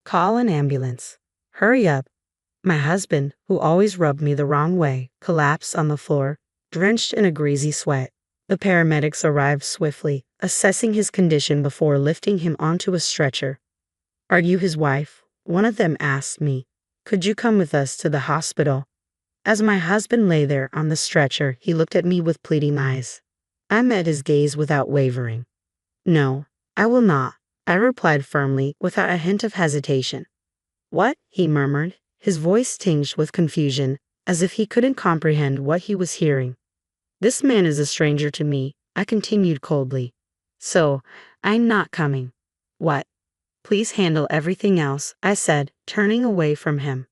Call an ambulance. Hurry up. My husband, who always rubbed me the wrong way, collapsed on the floor, drenched in a greasy sweat. The paramedics arrived swiftly, assessing his condition before lifting him onto a stretcher. Are you his wife? One of them asked me. Could you come with us to the hospital? As my husband lay there on the stretcher, he looked at me with pleading eyes. I met his gaze without wavering. No, I will not, I replied firmly, without a hint of hesitation. What? He murmured, his voice tinged with confusion, as if he couldn't comprehend what he was hearing. This man is a stranger to me, I continued coldly. So, I'm not coming. What? Please handle everything else, I said, turning away from him.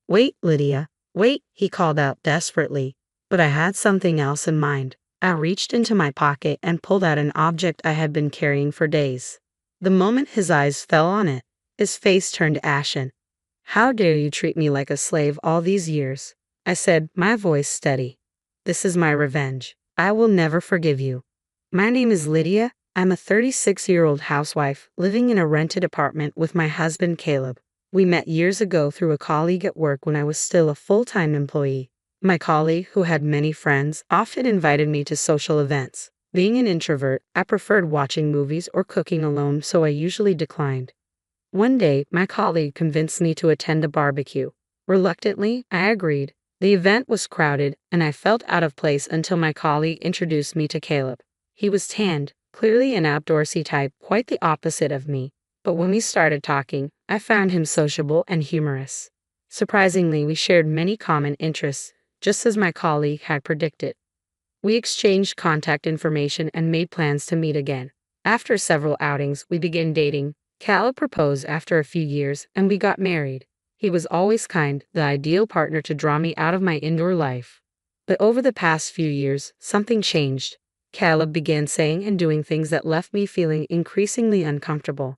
Wait, Lydia, wait, he called out desperately. But I had something else in mind. I reached into my pocket and pulled out an object I had been carrying for days. The moment his eyes fell on it, his face turned ashen. How dare you treat me like a slave all these years? I said, my voice steady. This is my revenge. I will never forgive you. My name is Lydia. I'm a 36-year-old housewife living in a rented apartment with my husband Caleb. We met years ago through a colleague at work when I was still a full-time employee. My colleague, who had many friends, often invited me to social events. Being an introvert, I preferred watching movies or cooking alone, so I usually declined. One day, my colleague convinced me to attend a barbecue. Reluctantly, I agreed. The event was crowded, and I felt out of place until my colleague introduced me to Caleb. He was tanned, clearly an outdoorsy type, quite the opposite of me. But when we started talking, I found him sociable and humorous. Surprisingly, we shared many common interests, just as my colleague had predicted. We exchanged contact information and made plans to meet again. After several outings, we began dating. Caleb proposed after a few years, and we got married. He was always kind, the ideal partner to draw me out of my indoor life. But over the past few years, something changed. Caleb began saying and doing things that left me feeling increasingly uncomfortable.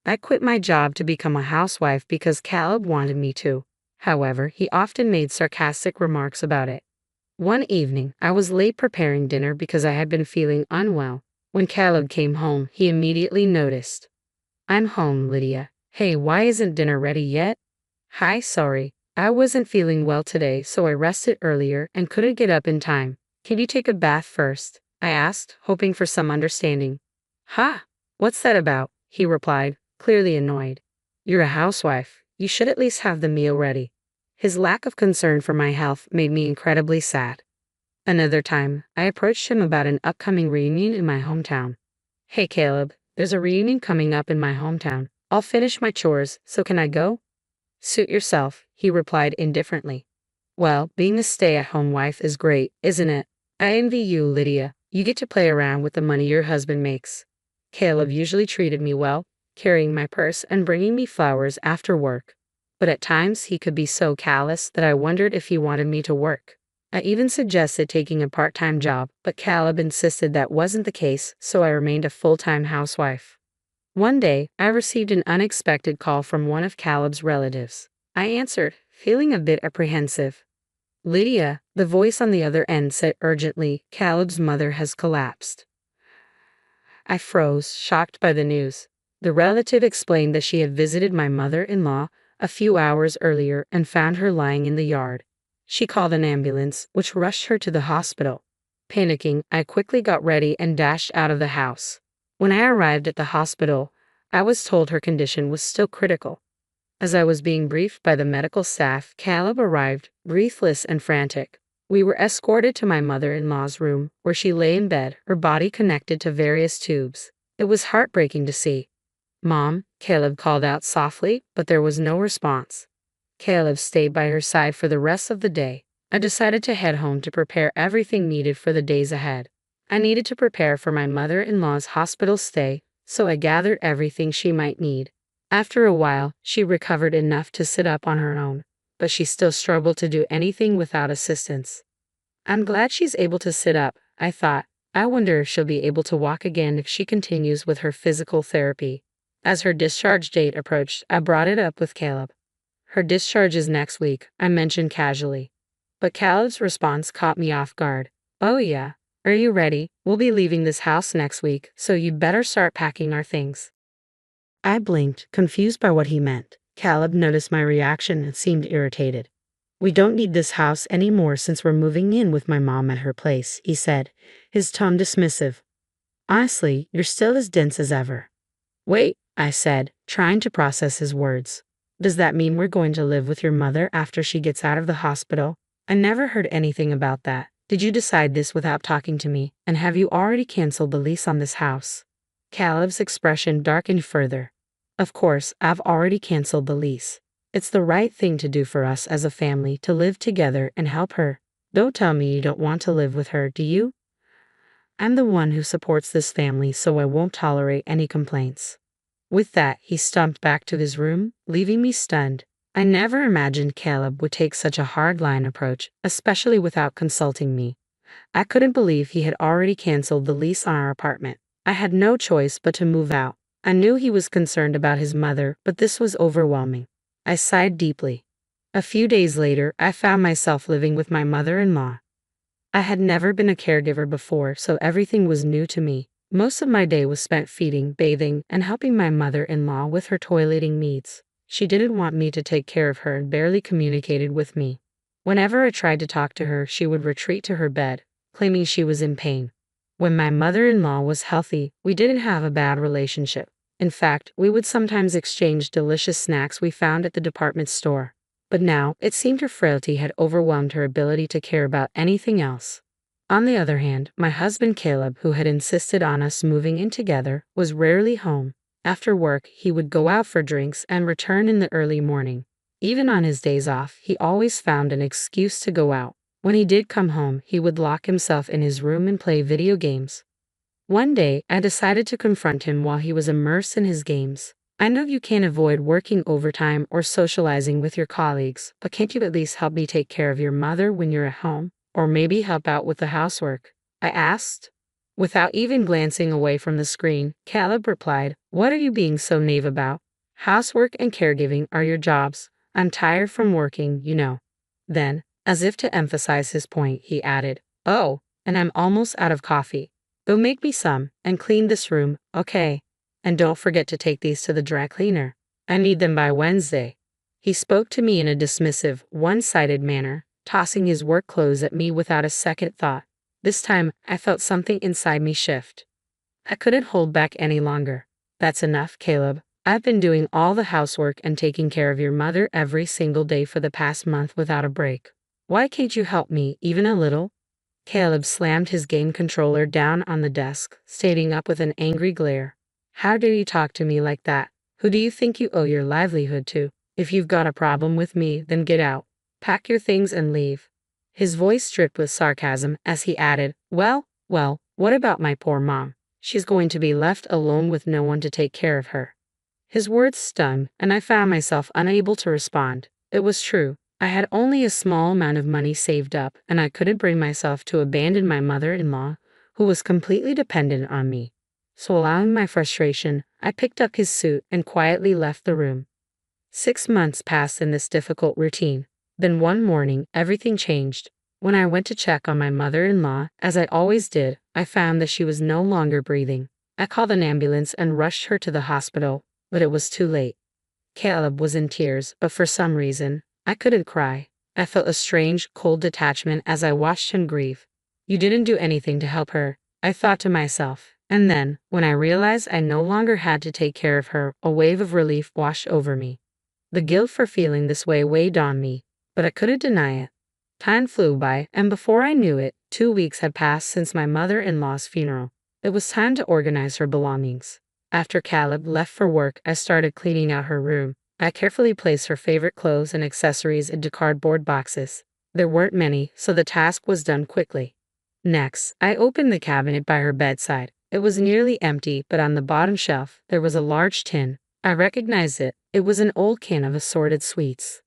I quit my job to become a housewife because Caleb wanted me to. However, he often made sarcastic remarks about it. One evening, I was late preparing dinner because I had been feeling unwell. When Caleb came home, he immediately noticed. I'm home, Lydia. Hey, why isn't dinner ready yet? Hi, sorry. I wasn't feeling well today, so I rested earlier and couldn't get up in time. Can you take a bath first? I asked, hoping for some understanding. Ha! What's that about? He replied, clearly annoyed. You're a housewife. You should at least have the meal ready. His lack of concern for my health made me incredibly sad. Another time, I approached him about an upcoming reunion in my hometown. Hey Caleb, there's a reunion coming up in my hometown. I'll finish my chores, so can I go? Suit yourself, he replied indifferently. Well, being a stay-at-home wife is great, isn't it? I envy you, Lydia. You get to play around with the money your husband makes. Caleb usually treated me well, carrying my purse and bringing me flowers after work. But at times he could be so callous that I wondered if he wanted me to work. I even suggested taking a part-time job, but Caleb insisted that wasn't the case, so I remained a full-time housewife. One day, I received an unexpected call from one of Caleb's relatives. I answered, feeling a bit apprehensive. Lydia, the voice on the other end said urgently, Caleb's mother has collapsed. I froze, shocked by the news. The relative explained that she had visited my mother-in-law a few hours earlier and found her lying in the yard. She called an ambulance, which rushed her to the hospital. Panicking, I quickly got ready and dashed out of the house. When I arrived at the hospital, I was told her condition was still critical. As I was being briefed by the medical staff, Caleb arrived, breathless and frantic. We were escorted to my mother-in-law's room, where she lay in bed, her body connected to various tubes. It was heartbreaking to see. Mom, Caleb called out softly, but there was no response. Caleb stayed by her side for the rest of the day. I decided to head home to prepare everything needed for the days ahead. I needed to prepare for my mother-in-law's hospital stay, so I gathered everything she might need. After a while, she recovered enough to sit up on her own, but she still struggled to do anything without assistance. I'm glad she's able to sit up, I thought. I wonder if she'll be able to walk again if she continues with her physical therapy. As her discharge date approached, I brought it up with Caleb. Her discharge is next week, I mentioned casually. But Caleb's response caught me off guard. Oh yeah, are you ready? We'll be leaving this house next week, so you better start packing our things. I blinked, confused by what he meant. Caleb noticed my reaction and seemed irritated. We don't need this house anymore since we're moving in with my mom at her place, he said, his tone dismissive. Honestly, you're still as dense as ever. Wait, I said, trying to process his words. Does that mean we're going to live with your mother after she gets out of the hospital? I never heard anything about that. Did you decide this without talking to me, and have you already canceled the lease on this house? Caleb's expression darkened further. Of course, I've already canceled the lease. It's the right thing to do for us as a family to live together and help her. Don't tell me you don't want to live with her, do you? I'm the one who supports this family, so I won't tolerate any complaints. With that, he stomped back to his room, leaving me stunned. I never imagined Caleb would take such a hard-line approach, especially without consulting me. I couldn't believe he had already canceled the lease on our apartment. I had no choice but to move out. I knew he was concerned about his mother, but this was overwhelming. I sighed deeply. A few days later, I found myself living with my mother-in-law. I had never been a caregiver before, so everything was new to me. Most of my day was spent feeding, bathing, and helping my mother-in-law with her toileting needs. She didn't want me to take care of her and barely communicated with me. Whenever I tried to talk to her, she would retreat to her bed, claiming she was in pain. When my mother-in-law was healthy, we didn't have a bad relationship. In fact, we would sometimes exchange delicious snacks we found at the department store. But now, it seemed her frailty had overwhelmed her ability to care about anything else. On the other hand, my husband Caleb, who had insisted on us moving in together, was rarely home. After work, he would go out for drinks and return in the early morning. Even on his days off, he always found an excuse to go out. When he did come home, he would lock himself in his room and play video games. One day, I decided to confront him while he was immersed in his games. I know you can't avoid working overtime or socializing with your colleagues, but can't you at least help me take care of your mother when you're at home? Or maybe help out with the housework? I asked. Without even glancing away from the screen, Caleb replied, What are you being so naive about? Housework and caregiving are your jobs. I'm tired from working, you know. Then, as if to emphasize his point, he added, Oh, and I'm almost out of coffee. Go make me some, and clean this room, okay? And don't forget to take these to the dry cleaner. I need them by Wednesday. He spoke to me in a dismissive, one-sided manner, tossing his work clothes at me without a second thought. This time, I felt something inside me shift. I couldn't hold back any longer. That's enough, Caleb. I've been doing all the housework and taking care of your mother every single day for the past month without a break. Why can't you help me, even a little? Caleb slammed his game controller down on the desk, standing up with an angry glare. How dare you talk to me like that? Who do you think you owe your livelihood to? If you've got a problem with me, then get out. Pack your things and leave. His voice dripped with sarcasm as he added, Well, what about my poor mom? She's going to be left alone with no one to take care of her. His words stung, and I found myself unable to respond. It was true. I had only a small amount of money saved up, and I couldn't bring myself to abandon my mother-in-law, who was completely dependent on me. So allowing my frustration, I picked up his suit and quietly left the room. 6 months passed in this difficult routine. Then one morning, everything changed. When I went to check on my mother-in-law, as I always did, I found that she was no longer breathing. I called an ambulance and rushed her to the hospital, but it was too late. Caleb was in tears, but for some reason, I couldn't cry. I felt a strange, cold detachment as I watched him grieve. You didn't do anything to help her, I thought to myself. And then, when I realized I no longer had to take care of her, a wave of relief washed over me. The guilt for feeling this way weighed on me, but I couldn't deny it. Time flew by, and before I knew it, 2 weeks had passed since my mother-in-law's funeral. It was time to organize her belongings. After Caleb left for work, I started cleaning out her room. I carefully placed her favorite clothes and accessories into cardboard boxes. There weren't many, so the task was done quickly. Next, I opened the cabinet by her bedside. It was nearly empty, but on the bottom shelf, there was a large tin. I recognized it. It was an old can of assorted sweets.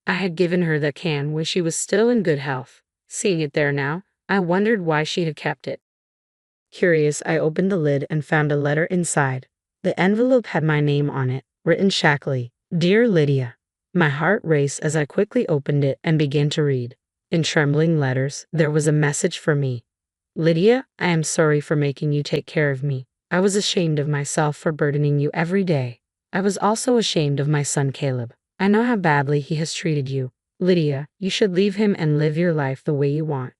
I had given her the can when she was still in good health. Seeing it there now, I wondered why she had kept it. Curious, I opened the lid and found a letter inside. The envelope had my name on it, written shackily, Dear Lydia. My heart raced as I quickly opened it and began to read. In trembling letters, there was a message for me. Lydia, I am sorry for making you take care of me. I was ashamed of myself for burdening you every day. I was also ashamed of my son Caleb. I know how badly he has treated you. Lydia, you should leave him and live your life the way you want.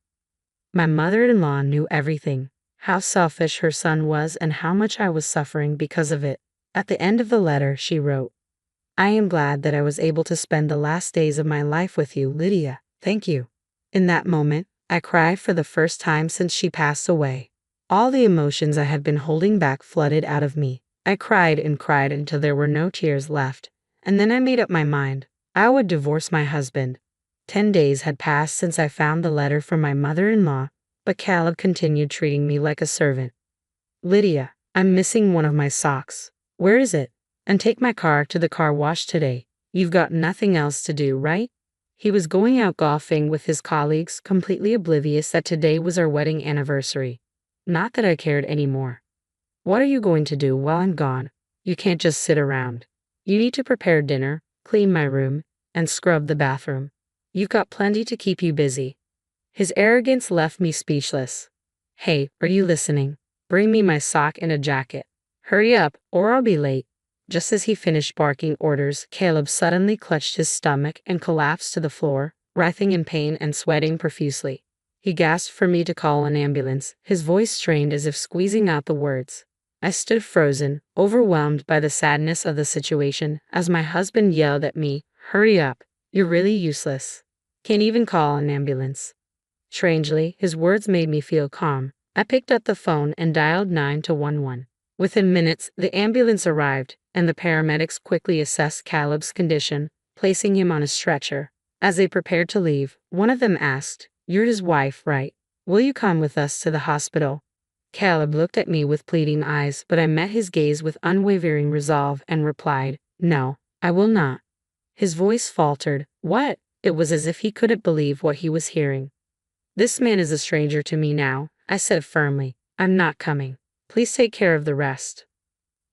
My mother-in-law knew everything, how selfish her son was and how much I was suffering because of it. At the end of the letter, she wrote, I am glad that I was able to spend the last days of my life with you, Lydia. Thank you. In that moment, I cried for the first time since she passed away. All the emotions I had been holding back flooded out of me. I cried and cried until there were no tears left, and then I made up my mind. I would divorce my husband. 10 days had passed since I found the letter from my mother-in-law, but Caleb continued treating me like a servant. Lydia, I'm missing one of my socks. Where is it? And take my car to the car wash today. You've got nothing else to do, right? He was going out golfing with his colleagues, completely oblivious that today was our wedding anniversary. Not that I cared anymore. What are you going to do while I'm gone? You can't just sit around. You need to prepare dinner, clean my room, and scrub the bathroom. You've got plenty to keep you busy. His arrogance left me speechless. Hey, are you listening? Bring me my sock and a jacket. Hurry up, or I'll be late. Just as he finished barking orders, Caleb suddenly clutched his stomach and collapsed to the floor, writhing in pain and sweating profusely. He gasped for me to call an ambulance, his voice strained as if squeezing out the words. I stood frozen, overwhelmed by the sadness of the situation, as my husband yelled at me, Hurry up, you're really useless. Can't even call an ambulance. Strangely, his words made me feel calm. I picked up the phone and dialed 911. Within minutes, the ambulance arrived, and the paramedics quickly assessed Caleb's condition, placing him on a stretcher. As they prepared to leave, one of them asked, You're his wife, right? Will you come with us to the hospital? Caleb looked at me with pleading eyes, but I met his gaze with unwavering resolve and replied, No, I will not. His voice faltered. What? It was as if he couldn't believe what he was hearing. This man is a stranger to me now, I said firmly. I'm not coming. Please take care of the rest.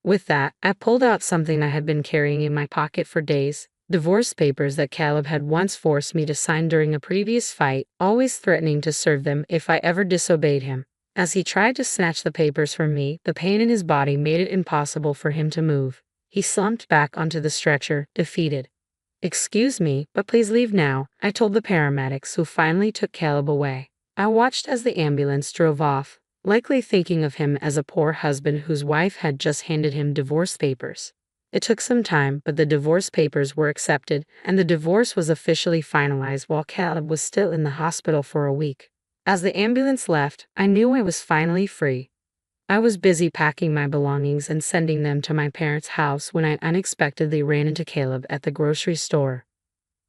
With that, I pulled out something I had been carrying in my pocket for days, divorce papers that Caleb had once forced me to sign during a previous fight, always threatening to serve them if I ever disobeyed him. As he tried to snatch the papers from me, the pain in his body made it impossible for him to move. He slumped back onto the stretcher, defeated. Excuse me, but please leave now, I told the paramedics, who finally took Caleb away. I watched as the ambulance drove off, likely thinking of him as a poor husband whose wife had just handed him divorce papers. It took some time, but the divorce papers were accepted, and the divorce was officially finalized while Caleb was still in the hospital for a week. As the ambulance left, I knew I was finally free. I was busy packing my belongings and sending them to my parents' house when I unexpectedly ran into Caleb at the grocery store.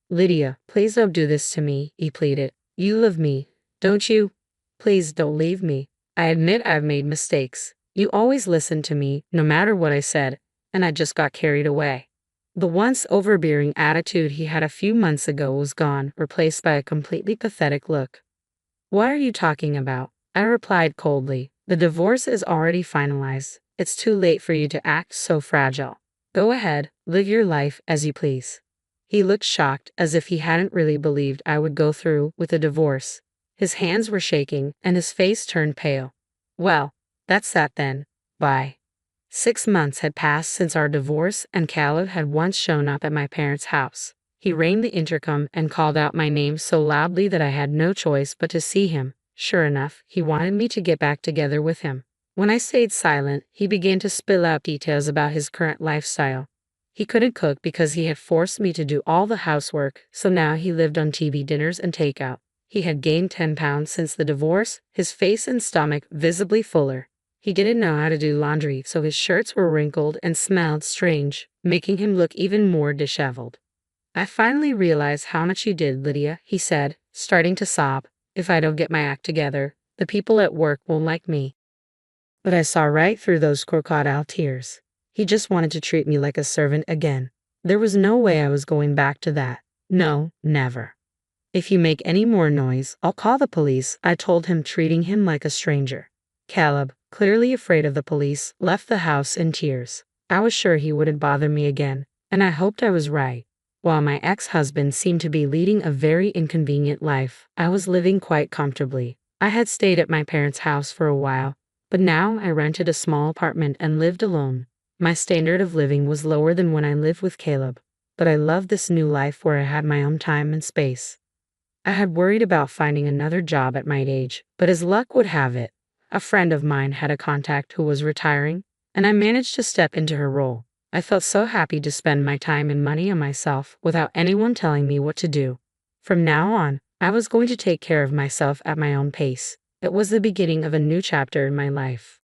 Lydia, please don't do this to me, he pleaded. You love me, don't you? Please don't leave me. I admit I've made mistakes. You always listened to me, no matter what I said, and I just got carried away. The once overbearing attitude he had a few months ago was gone, replaced by a completely pathetic look. What are you talking about? I replied coldly. The divorce is already finalized. It's too late for you to act so fragile. Go ahead, live your life as you please. He looked shocked, as if he hadn't really believed I would go through with a divorce. His hands were shaking, and his face turned pale. Well, that's that then. Bye. 6 months had passed since our divorce, and Caleb had once shown up at my parents' house. He rang the intercom and called out my name so loudly that I had no choice but to see him. Sure enough, he wanted me to get back together with him. When I stayed silent, he began to spill out details about his current lifestyle. He couldn't cook because he had forced me to do all the housework, so now he lived on TV dinners and takeout. He had gained 10 pounds since the divorce, his face and stomach visibly fuller. He didn't know how to do laundry, so his shirts were wrinkled and smelled strange, making him look even more disheveled. I finally realized how much you did, Lydia, he said, starting to sob. If I don't get my act together, the people at work won't like me. But I saw right through those crocodile tears. He just wanted to treat me like a servant again. There was no way I was going back to that. No, never. If you make any more noise, I'll call the police, I told him, treating him like a stranger. Caleb, clearly afraid of the police, left the house in tears. I was sure he wouldn't bother me again, and I hoped I was right. While my ex-husband seemed to be leading a very inconvenient life, I was living quite comfortably. I had stayed at my parents' house for a while, but now I rented a small apartment and lived alone. My standard of living was lower than when I lived with Caleb, but I loved this new life where I had my own time and space. I had worried about finding another job at my age, but as luck would have it, a friend of mine had a contact who was retiring, and I managed to step into her role. I felt so happy to spend my time and money on myself without anyone telling me what to do. From now on, I was going to take care of myself at my own pace. It was the beginning of a new chapter in my life.